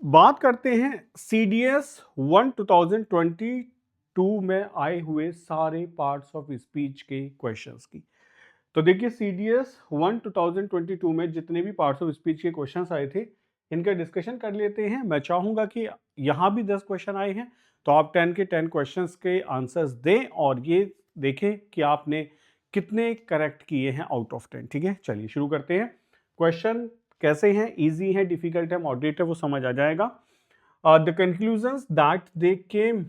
बात करते हैं CDS 1 2022 में आए हुए सारे पार्ट्स ऑफ स्पीच के क्वेश्चंस की। तो देखिए CDS 1 2022 में जितने भी पार्ट्स ऑफ स्पीच के क्वेश्चंस आए थे इनका डिस्कशन कर लेते हैं। मैं चाहूंगा कि यहाँ भी 10 क्वेश्चन आए हैं तो आप 10 के 10 क्वेश्चंस के आंसर्स दें और ये देखें कि आपने कितने करेक्ट किए हैं आउट ऑफ 10। ठीक है, चलिए शुरू करते हैं। क्वेश्चन कैसे हैं, इजी है, डिफिकल्ट है, मॉडरेट है, वो समझ आ जाएगा। The conclusions that they came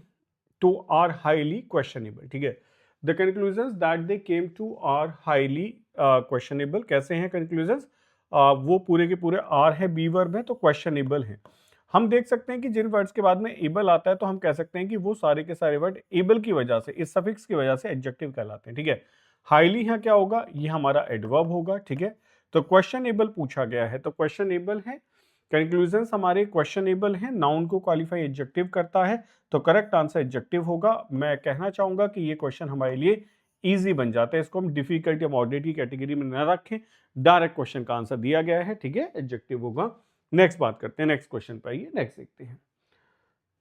to are highly questionable. ठीक है, the conclusions that they came to are highly questionable. कैसे हैं कंक्लूजन्स? वो पूरे के पूरे आर है, बी वर्ब है, तो क्वेश्चनेबल है। हम देख सकते हैं कि जिन वर्ड्स के बाद में एबल आता है तो हम कह सकते हैं कि वो सारे के सारे वर्ड एबल की वजह से, इस सफिक्स की वजह से एडजेक्टिव कहलाते हैं। ठीक है, हाईली यहाँ क्या होगा, ये हमारा एडवर्ब होगा। ठीक है, तो क्वेश्चनेबल पूछा गया है तो क्वेश्चनेबल है। कंक्लूजन्स हमारे क्वेश्चनेबल हैं, नाउन को क्वालिफाई एडजेक्टिव करता है तो करेक्ट आंसर एडजेक्टिव होगा। मैं कहना चाहूंगा कि ये क्वेश्चन हमारे लिए इजी बन जाता है, इसको हम डिफिकल्ट या मॉडरेट की कैटेगरी में न रखें, डायरेक्ट क्वेश्चन का आंसर दिया गया है। ठीक है, एडजेक्टिव होगा। नेक्स्ट बात करते हैं, नेक्स्ट क्वेश्चन पर आइए, नेक्स्ट देखते हैं।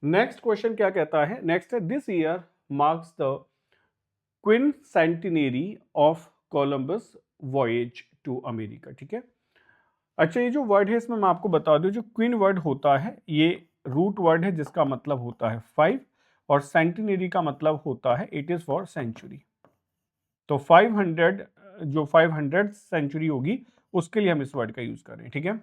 नेक्स्ट क्वेश्चन क्या कहता है? नेक्स्ट है this year marks the quincentenary of Columbus voyage to America. ठीक है, अच्छा ये जो वर्ड है इसमें मैं आपको बता दूं, जो क्वीन वर्ड होता है ये रूट वर्ड है जिसका मतलब होता है 5 और सेंटिनरी का मतलब होता है इट इज फॉर सेंचुरी। तो 500 जो 500 सेंचुरी होगी उसके लिए हम इस वर्ड का यूज कर रहे हैं। ठीक है,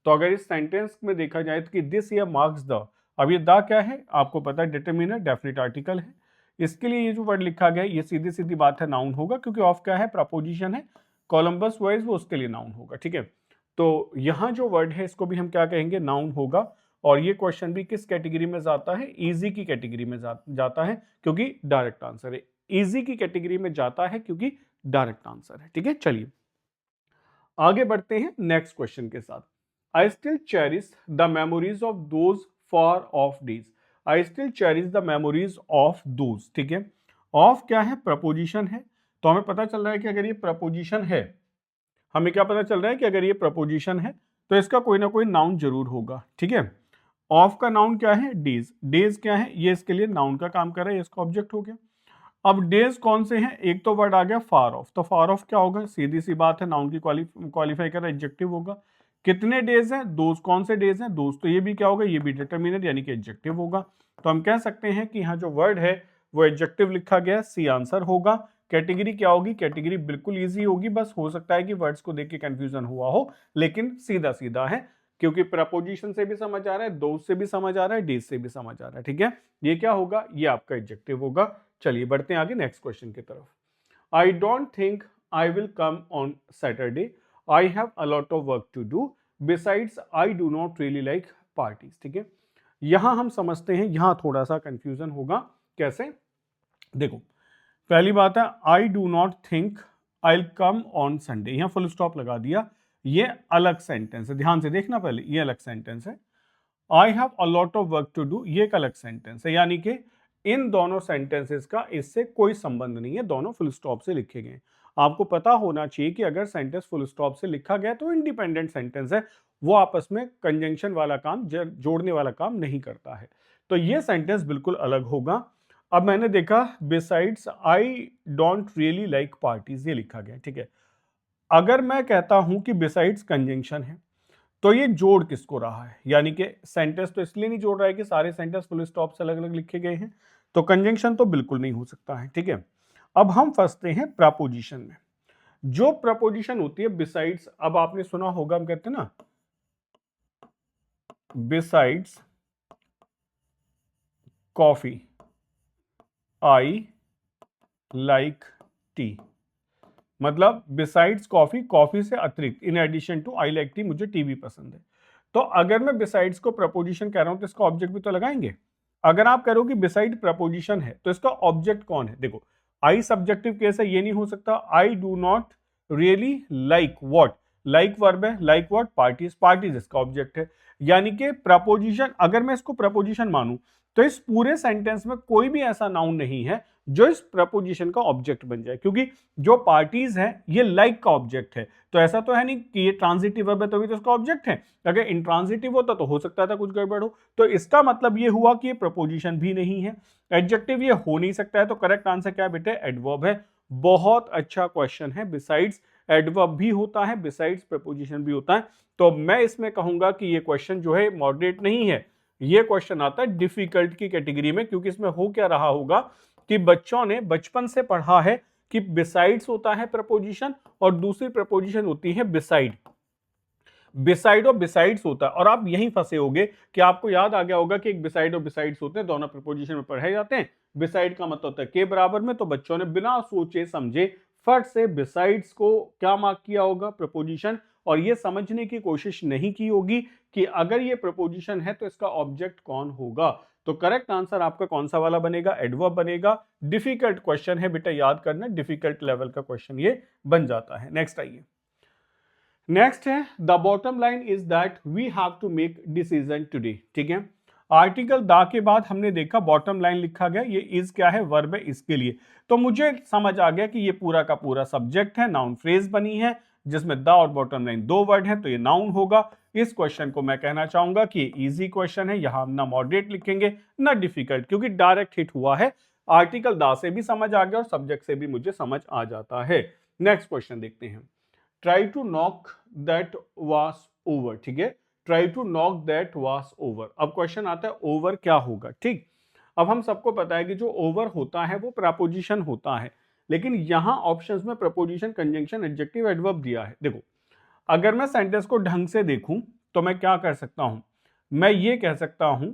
तो अगर इस सेंटेंस में देखा जाए तो कि दिस ईयर मार्क्स द, अब ये द क्या है आपको पता है, डिटरमिनर डेफिनेट आर्टिकल है। इसके लिए ये जो वर्ड लिखा गया है ये सीधी सीधी बात है नाउन होगा, क्योंकि ऑफ क्या है, प्रपोजिशन है, कोलंबस वॉइस वो उसके लिए नाउन होगा। ठीक है, तो यहाँ जो वर्ड है इसको भी हम क्या कहेंगे, नाउन होगा। और ये क्वेश्चन भी किस कैटेगरी में जाता है, इजी की कैटेगरी में जाता है, क्योंकि डायरेक्ट आंसर है। इजी की कैटेगरी में जाता है क्योंकि डायरेक्ट आंसर है। ठीक है, चलिए आगे बढ़ते हैं नेक्स्ट क्वेश्चन के साथ। I still cherish the memories of those for of days. I still cherish the memories of those. ठीक है, ऑफ क्या है, प्रपोजिशन है, तो हमें पता चल रहा है कि अगर ये प्रपोजिशन है, हमें क्या पता चल रहा है कि अगर ये प्रपोजिशन है तो इसका कोई ना कोई नाउन जरूर होगा। ठीक है, ऑफ का नाउन क्या है, डेज। डेज क्या है, ये इसके लिए नाउन का काम कर रहा है, इसका ऑब्जेक्ट हो गया। अब डेज कौन से हैं, एक तो वर्ड आ गया फार ऑफ, तो फार ऑफ क्या होगा, सीधी सी बात है नाउन की क्वालिफाई कर रहा है, एडजेक्टिव होगा। कितने डेज हैं, दोस्त कौन से डेज हैं, दोस्त, तो ये भी क्या होगा, ये भी डिटरमिनर यानी कि एडजेक्टिव होगा। तो हम कह सकते हैं कि यहाँ जो वर्ड है वो एडजेक्टिव लिखा गया, सी आंसर होगा। कैटेगरी क्या होगी, कैटेगरी बिल्कुल इजी होगी, बस हो सकता है कि वर्ड्स को देख के कंफ्यूजन हुआ हो, लेकिन सीधा सीधा है, क्योंकि प्रपोजिशन से भी समझ आ रहा है, दोस्त से भी समझ आ रहा है, डेज से भी समझ आ रहा है। ठीक है, ये क्या होगा, ये आपका एडजेक्टिव होगा। चलिए बढ़ते हैं आगे नेक्स्ट क्वेश्चन की तरफ। I don't think I will come on Saturday, I have a lot of work to do, besides I do not really like parties. ठीक है, यहां हम समझते हैं, यहां थोड़ा सा कंफ्यूजन होगा। कैसे, देखो पहली बात है आई do not think I come on Sunday, यहां फुल स्टॉप लगा दिया, ये अलग सेंटेंस है, ध्यान से देखना पहले, ये अलग सेंटेंस है। I have a lot of work to do, ये एक अलग सेंटेंस है, यानी कि इन दोनों सेंटेंसेस का इससे कोई संबंध नहीं है, दोनों फुल स्टॉप से लिखे गए। आपको पता होना चाहिए कि अगर सेंटेंस फुल स्टॉप से लिखा गया तो इंडिपेंडेंट सेंटेंस है, वो आपस में कंजंक्शन वाला काम, जोड़ने वाला काम नहीं करता है, तो ये सेंटेंस बिल्कुल अलग होगा। अब मैंने देखा besides I don't really like parties, ये लिखा गया। ठीक है, अगर मैं कहता हूं कि बिसाइड्स कंजंक्शन है तो ये जोड़ किसको रहा है, यानी कि सेंटेंस तो इसलिए नहीं जोड़ रहा है कि सारे सेंटेंस फुल स्टॉप से अलग अलग लिखे गए हैं, तो कंजंक्शन तो बिल्कुल नहीं हो सकता है। ठीक है, अब हम फंसते हैं प्रपोजिशन में। जो प्रपोजिशन होती है बिसाइड्स, अब आपने सुना होगा हम कहते हैं ना besides coffee I like tea, मतलब बिसाइड्स कॉफी, कॉफी से अतिरिक्त, in addition to I like tea, मुझे टी भी पसंद है। तो अगर मैं बिसाइड्स को प्रपोजिशन कह रहा हूं तो इसका ऑब्जेक्ट भी तो लगाएंगे। अगर आप कह रहे हो कि बिसाइड प्रपोजिशन है तो इसका ऑब्जेक्ट कौन है, देखो आई सब्जेक्टिव केस है, ये नहीं हो सकता। आई do not really like what, like verb है, लाइक व्हाट, पार्टीज, पार्टीज इसका ऑब्जेक्ट है। यानी कि प्रपोजिशन, अगर मैं इसको प्रपोजिशन मानूं तो इस पूरे सेंटेंस में कोई भी ऐसा नाउन नहीं है जो इस प्रपोजिशन का ऑब्जेक्ट बन जाए, क्योंकि जो पार्टीज है ये लाइक का ऑब्जेक्ट है। तो ऐसा तो है नहीं कि ये ट्रांजिटिव वर्ब है तो भी तो इसका ऑब्जेक्ट है। अगर इंट्रांजिटिव होता तो हो सकता था कुछ गड़बड़ हो। तो इसका मतलब ये हुआ कि ये प्रपोजिशन भी नहीं है, एडजेक्टिव ये हो नहीं सकता है। तो करेक्ट आंसर क्या है बेटे, एडवर्ब है। बहुत अच्छा क्वेश्चन है। बिसाइड्स एडवर्ब भी होता है, बिसाइड्स प्रपोजिशन भी होता है। तो मैं इसमें कहूंगा कि ये क्वेश्चन जो है मॉडरेट नहीं है, ये क्वेश्चन आता है डिफिकल्ट की कैटेगरी में, क्योंकि इसमें हो क्या रहा होगा कि बच्चों ने बचपन से पढ़ा है कि बिसाइड्स होता है प्रपोजिशन और दूसरी प्रपोजिशन होती है बिसाइड। बिसाइड और बिसाइड्स होता है, और आप यहीं फंसे होगे कि आपको याद आ गया होगा कि एक बिसाइड और बिसाइड्स होते हैं, दोनों प्रपोजिशन में पढ़े जाते हैं। बिसाइड का मतलब होता है के बराबर में, तो बच्चों ने बिना सोचे समझे फट से बिसाइड्स को क्या मार्क किया होगा, प्रपोजिशन, और ये समझने की कोशिश नहीं की होगी कि अगर ये प्रपोजिशन है तो इसका ऑब्जेक्ट कौन होगा। तो करेक्ट आंसर आपका कौन सा वाला बनेगा, एडवर्ब बनेगा। डिफिकल्ट क्वेश्चन है बेटा, याद करना, डिफिकल्ट लेवल का क्वेश्चन ये बन जाता है। नेक्स्ट आइए, नेक्स्ट है the bottom line is that we have to make decision today. ठीक है, आर्टिकल दा के बाद हमने देखा बॉटम लाइन लिखा गया, ये इज क्या है, वर्ब है इसके लिए। तो मुझे समझ आ गया कि ये पूरा का पूरा सब्जेक्ट है, नाउन फ्रेज बनी है जिसमें द और बॉटम लाइन दो वर्ड है, तो ये नाउन होगा। इस क्वेश्चन को मैं कहना चाहूंगा कि ये इजी क्वेश्चन है। यहां हम ना मॉडरेट लिखेंगे ना डिफिकल्ट, क्योंकि डायरेक्ट हिट हुआ है। आर्टिकल दा से भी समझ आ गया और सब्जेक्ट से भी मुझे समझ आ जाता है। नेक्स्ट क्वेश्चन देखते हैं, try to knock that was over. ठीक है, try to knock that was over. अब क्वेश्चन आता है ओवर क्या होगा। ठीक, अब हम सबको पता है कि जो ओवर होता है वो प्रपोजिशन होता है, लेकिन यहां ऑप्शंस में प्रपोजिशन, कंजंक्शन, एडजेक्टिव, एडवर्ब दिया है। देखो, अगर मैं सेंटेंस को ढंग से देखूं तो मैं क्या कर सकता हूं, मैं ये कह सकता हूं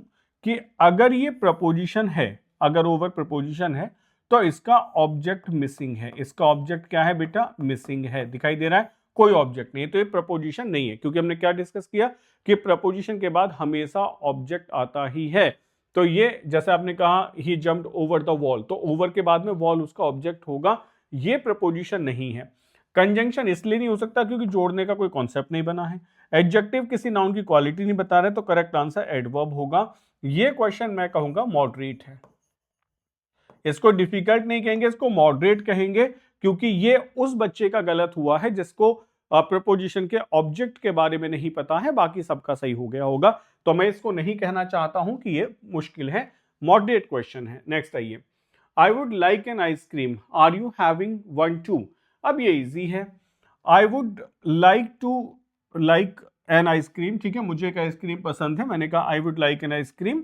कि अगर ये प्रपोजिशन है, अगर ओवर प्रपोजिशन है तो इसका ऑब्जेक्ट मिसिंग है। इसका ऑब्जेक्ट क्या है बेटा, मिसिंग है, दिखाई दे रहा है, कोई ऑब्जेक्ट नहीं है, तो ये प्रपोजिशन नहीं है। क्योंकि हमने क्या डिस्कस किया कि प्रपोजिशन के बाद हमेशा ऑब्जेक्ट आता ही है। तो ये जैसे आपने कहा ही जंप्ड ओवर द वॉल, तो ओवर के बाद में वॉल उसका ऑब्जेक्ट होगा, ये प्रपोजिशन नहीं है। कंजंक्शन इसलिए नहीं हो सकता क्योंकि जोड़ने का कोई कॉन्सेप्ट नहीं बना है। एडजेक्टिव किसी नाउन की क्वालिटी नहीं बता रहे, तो करेक्ट आंसर एडवर्ब होगा। ये क्वेश्चन मैं कहूंगा मॉडरेट है, इसको डिफिकल्ट नहीं कहेंगे, इसको मॉडरेट कहेंगे, क्योंकि ये उस बच्चे का गलत हुआ है जिसको प्रपोजिशन के ऑब्जेक्ट के बारे में नहीं पता है, बाकी सबका सही हो गया होगा। तो मैं इसको नहीं कहना चाहता हूं कि ये मुश्किल है, मॉडरेट क्वेश्चन है। नेक्स्ट आइए, I would like an ice cream, are you having one too. अब ये इजी है, I would like to like an ice cream. ठीक है, मुझे एक आइसक्रीम पसंद है, मैंने कहा I would like an ice cream,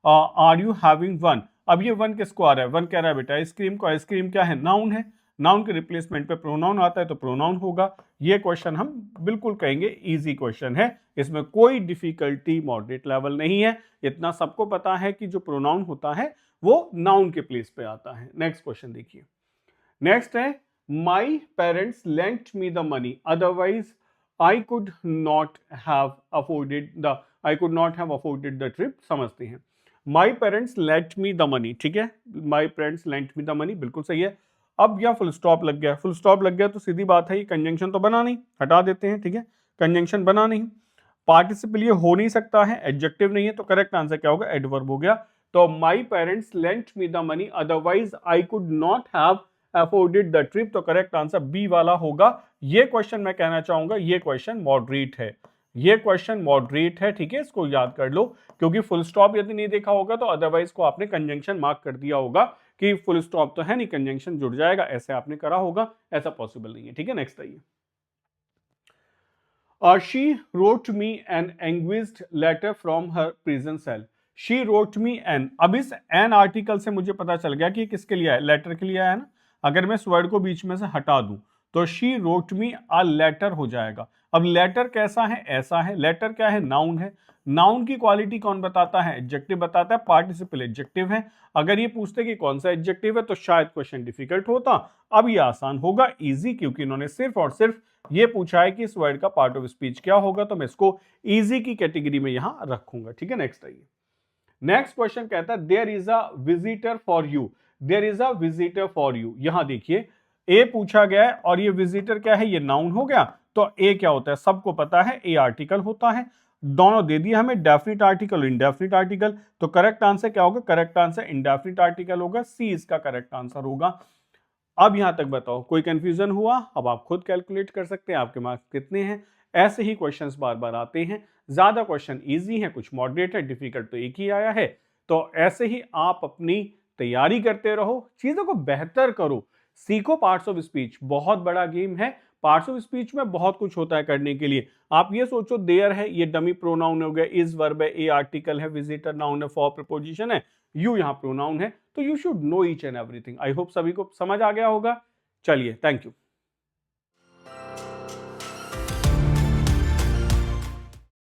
are you having one. अब ये वन किसको आ रहा है, वन कह रहा है बेटा आइसक्रीम को। आइसक्रीम क्या है, नाउन है, नाउन के रिप्लेसमेंट पे प्रोनाउन आता है तो प्रोनाउन होगा। ये क्वेश्चन हम बिल्कुल कहेंगे इजी क्वेश्चन है, इसमें कोई डिफिकल्टी मॉडरेट लेवल नहीं है। इतना सबको पता है कि जो प्रोनाउन होता है वो नाउन के प्लेस पे आता है। नेक्स्ट क्वेश्चन देखिए, नेक्स्ट है my parents lent me the money otherwise I could not have afforded the trip. समझते हैं, my parents let me the money. ठीक है, my parents lent me the money बिल्कुल सही है। अब यह फुल स्टॉप लग गया, फुल स्टॉप लग गया तो सीधी बात है ये कंजंक्शन तो बना नहीं, हटा देते हैं। ठीक है, कंजंक्शन बना नहीं, पार्टिसिपल ये हो नहीं सकता है, एडजेक्टिव नहीं है, तो करेक्ट आंसर क्या होगा, एडवर्ब हो गया। तो my parents lent me the money otherwise I could not have afforded the trip, तो करेक्ट आंसर बी वाला होगा। ये क्वेश्चन मैं कहना चाहूंगा ये क्वेश्चन मॉडरेट है, ये क्वेश्चन मॉडरेट है। ठीक है, इसको याद कर लो, क्योंकि फुल स्टॉप यदि नहीं देखा होगा तो अदरवाइज को आपने कंजंक्शन मार्क कर दिया होगा कि फुल स्टॉप तो है नहीं, कंजंक्शन जुड़ जाएगा, ऐसे आपने करा होगा, ऐसा पॉसिबल नहीं है। ठीक है, नेक्स्ट आइए, she wrote me an anguished letter from her prison cell. She wrote me an, अब इस an आर्टिकल से मुझे पता चल गया कि किसके लिए है, लेटर के लिए है ना। अगर मैं इस वर्ड को बीच में से हटा दूं तो she wrote me a letter हो जाएगा। अब लेटर कैसा है, ऐसा है। लेटर क्या है, नाउन है, नाउन की क्वालिटी कौन बताता है, एडजेक्टिव बताता है, पार्टिसिपल एडजेक्टिव है। अगर ये पूछते कि कौन सा एडजेक्टिव है तो शायद क्वेश्चन डिफिकल्ट होता, अब ये आसान होगा, इजी, क्योंकि इन्होंने सिर्फ और सिर्फ ये पूछा है कि इस वर्ड का पार्ट ऑफ स्पीच क्या होगा, तो मैं इसको इजी की कैटेगरी में यहां रखूंगा। ठीक है, नेक्स्ट आइए, नेक्स्ट क्वेश्चन कहता है there is a visitor for you, there is a visitor for you. यहां देखिए ए पूछा गया है और ये विजिटर क्या है, ये नाउन हो गया, तो ए क्या होता है, सबको पता है ए आर्टिकल होता है। दोनों दे दिए हमें, डेफिनिट आर्टिकल और इनडेफिनिट आर्टिकल। तो करेक्ट आंसर क्या होगा, करेक्ट आंसर इनडेफिनिट आर्टिकल होगा, सी इसका करेक्ट आंसर होगा। अब यहां तक बताओ कोई कंफ्यूजन हुआ? अब आप खुद कैलकुलेट कर सकते हैं आपके मार्क्स कितने हैं। ऐसे ही क्वेश्चंस बार बार आते हैं, ज्यादा क्वेश्चन इजी हैं, कुछ मॉडरेट है, डिफिकल्ट तो एक ही आया है। तो ऐसे ही आप अपनी तैयारी करते रहो, चीजों को बेहतर करो, सीखो। पार्ट्स ऑफ स्पीच बहुत बड़ा गेम है, पार्ट्स ऑफ स्पीच में बहुत कुछ होता है करने के लिए। आप ये सोचो देयर है, ये डमी प्रोनाउन हो गया, इज वर्ब है, ए आर्टिकल है, विजिटर नाउन है, फॉर प्रीपोजिशन है, यू यहां प्रोनाउन है। तो you should know each and everything. I hope सभी को समझ आ गया होगा। चलिए, थैंक यू।